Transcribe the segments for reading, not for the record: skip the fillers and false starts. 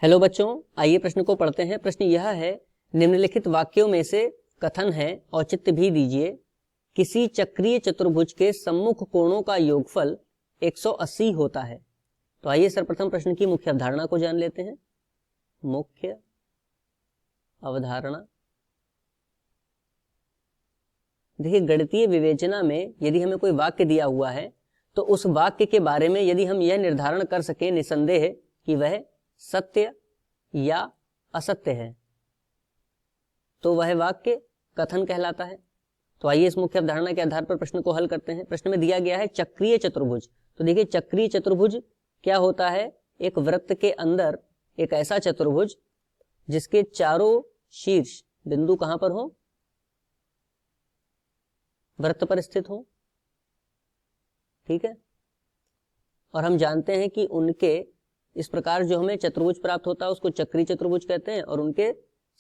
Hello बच्चों, आइए प्रश्न को पढ़ते हैं। प्रश्न यह है, निम्नलिखित वाक्यों में से कथन है, औचित्य भी दीजिए। किसी चक्रीय चतुर्भुज के सम्मुख कोणों का योगफल 180 होता है। तो आइए सर्वप्रथम प्रश्न की मुख्य अवधारणा को जान लेते हैं। मुख्य अवधारणा, देखिए गणितीय विवेचना में यदि हमें कोई वाक्य दिया हुआ है तो उस वाक्य के बारे में यदि हम यह निर्धारण कर सकें निसंदेह कि वह सत्य या असत्य है तो वह वाक्य कथन कहलाता है। तो आइए इस मुख्य अवधारणा के आधार पर प्रश्न को हल करते हैं। प्रश्न में दिया गया है चक्रीय चतुर्भुज। तो देखिए चक्रीय चतुर्भुज क्या होता है? एक वृत्त के अंदर एक ऐसा चतुर्भुज जिसके चारों शीर्ष बिंदु कहां पर हो? वृत्त पर स्थित हो। ठीक है, और हम जानते हैं कि उनके इस प्रकार जो हमें चतुर्भुज प्राप्त होता है उसको चक्रीय चतुर्भुज कहते हैं। और उनके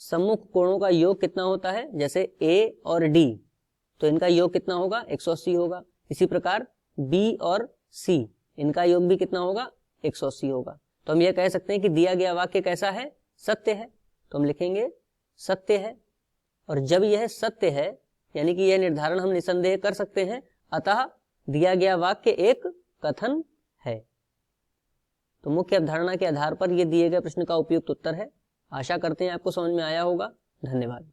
सम्मुख कोणों का योग कितना होता है? जैसे A और D, तो इनका योग कितना होगा? 180 होगा। इसी प्रकार B और C, इनका योग भी कितना होगा? 180 होगा। तो हम यह कह सकते हैं कि दिया गया वाक्य कैसा है? सत्य है। तो हम लिखेंगे सत्य है। और जब यह सत्य है यानी कि यह निर्धारण हम निसंदेह कर सकते हैं, अतः दिया गया वाक्य एक कथन है। तो मुख्य अवधारणा के आधार पर यह दिए गए प्रश्न का उपयुक्त उत्तर है। आशा करते हैं आपको समझ में आया होगा। धन्यवाद।